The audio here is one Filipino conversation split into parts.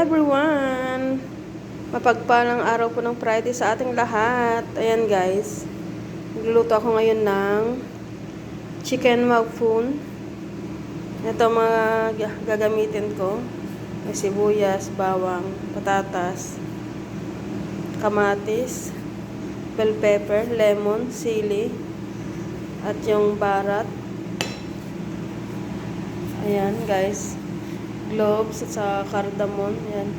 everyone! Mapagpalang araw po ng Friday sa ating lahat. Ayan guys, nagluluto ako ngayon ng chicken mugfun. Ito mga gagamitin ko. May sibuyas, bawang, patatas, kamatis, bell pepper, lemon, sili, at yung barat. Ayan guys, gloves at sa cardamom. Ayan,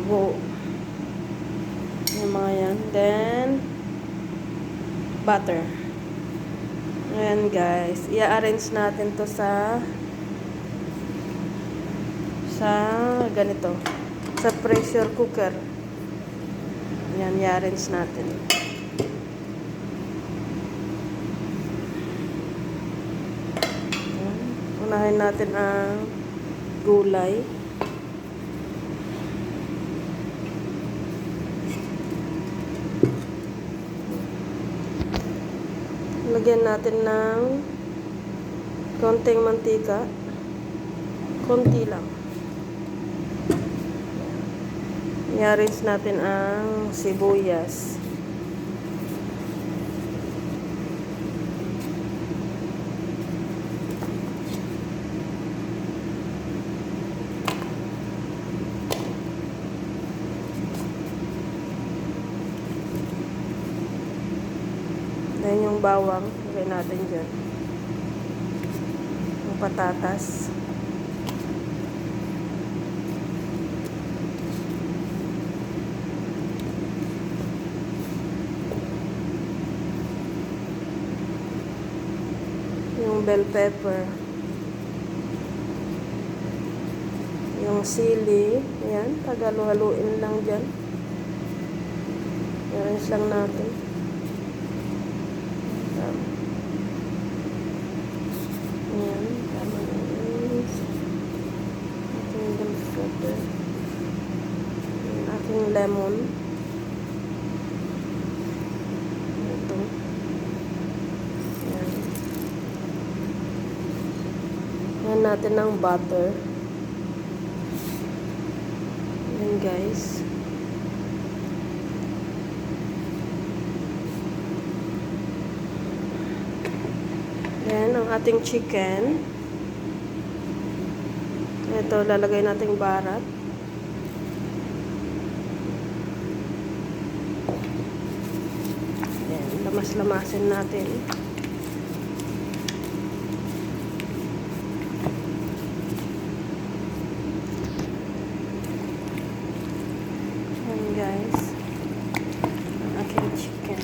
buo yung mga yan. Then butter. Ayan guys, i-arrange natin to sa ganito, sa pressure cooker. Ayan, i-arrange natin. Unahin natin ang gulay. Lagyan natin ng konting mantika. Konti lang. I-arrange natin ang sibuyas. Then yung bawang, lagay natin dyan. Yung patatas. Yung bell pepper. Yung sili. Ayan, pag-halu-haluin lang dyan. I-arrange lang natin. Ayan, tama na yun. Ating bell pepper. Ating lemon. Ito. Ayan. Ayan natin ng butter. Ayan guys. Ayan ang ating chicken. Ito, lalagay nating barat. Ayan, lamas-lamasin natin. Ayan guys, ang aking chicken.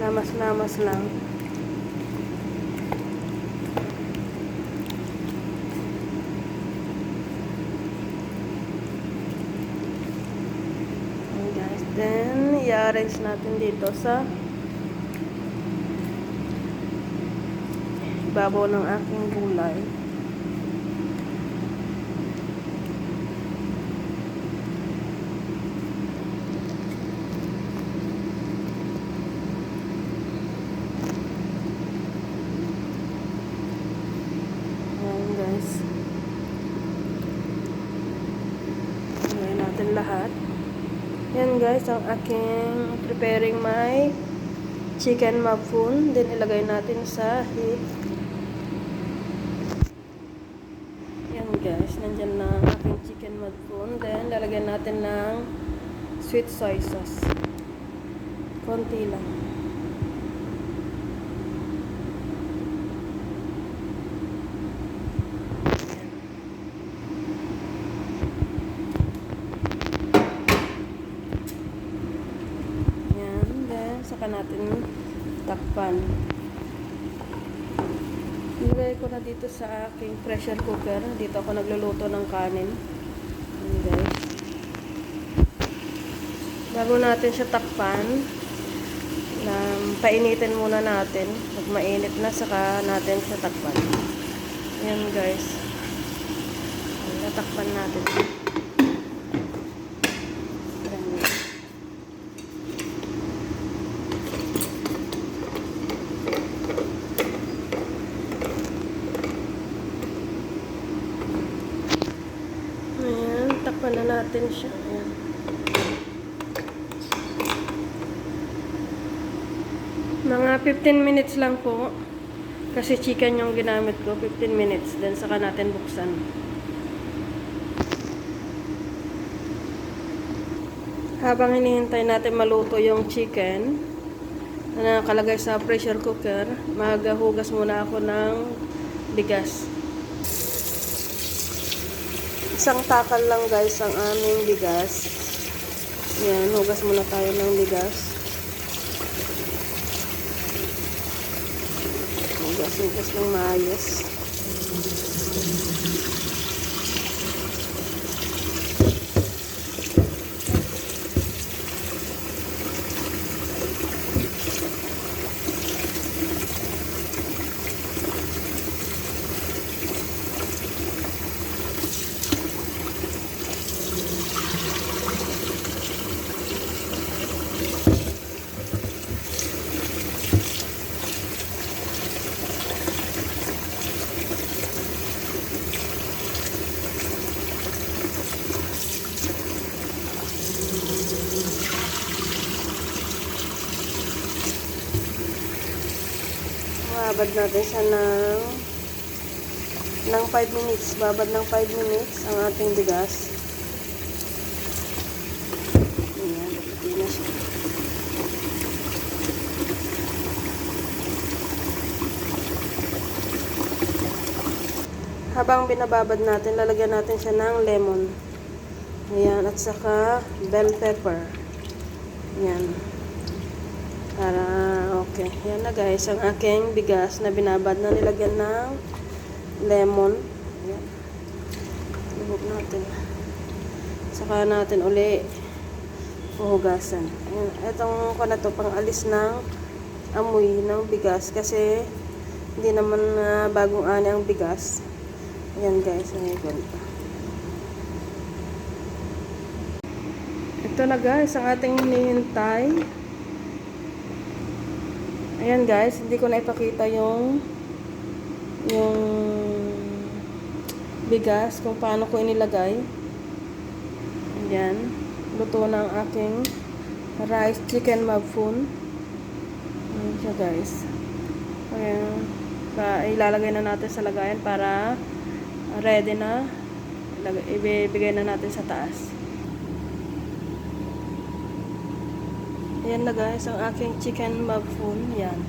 Lamas-lamas lang. Okay guys, then i-arrange natin dito sa ibabaw ng aking gulay. Lagyan natin lahat. Yan guys, ang aking preparing my chicken mugfun. Then ilagay natin sa heat. Yan guys, nandyan na ang aking chicken mugfun. Then lalagyan natin ng sweet soy sauce. Konti lang. Saka natin takpan. Nilagay ko na dito sa aking pressure cooker. Dito ako nagluluto ng kanin. Ayan guys. Bago natin siya takpan, painitin muna natin. Pag mainit na, saka natin siya takpan. Ayan guys. Tatakpan natin. Takpan na natin siya. Ayan. Mga 15 minutes lang po. Kasi chicken yung ginamit ko. 15 minutes. Then saka natin buksan. Habang hinihintay natin maluto yung chicken na nakalagay sa pressure cooker, maghugas muna ako ng bigas. Isang takal lang guys ang aming bigas. Yan, hugas muna tayo ng bigas. Hugas ng maayos. Babad natin siya ng 5 minutes. Babad ng 5 minutes ang ating bigas. Ayan, dapat na siya. Habang binababad natin, lalagyan natin siya ng lemon. Ayan, at saka bell pepper. Ayan. Para okay. Yan na guys, ang aking bigas na binabad na nilagyan ng lemon. Ayan. Lubog natin. Saka natin uli hugasan. Ayan. Itong ko na to, pang alis ng amoy ng bigas kasi hindi naman bagong ani ang bigas. Ayan guys, ayan. Ito na guys, ang ating hinihintay. Ayan guys, hindi ko na ipakita yung bigas kung paano ko inilagay. Ayan, luto na ang aking rice chicken mugfun. Ayan siya guys. Ayan, ilalagay na natin sa lagayan para ready na. Ibibigay na natin sa taas. Ayan na guys, ang aking chicken mugfun. Yan.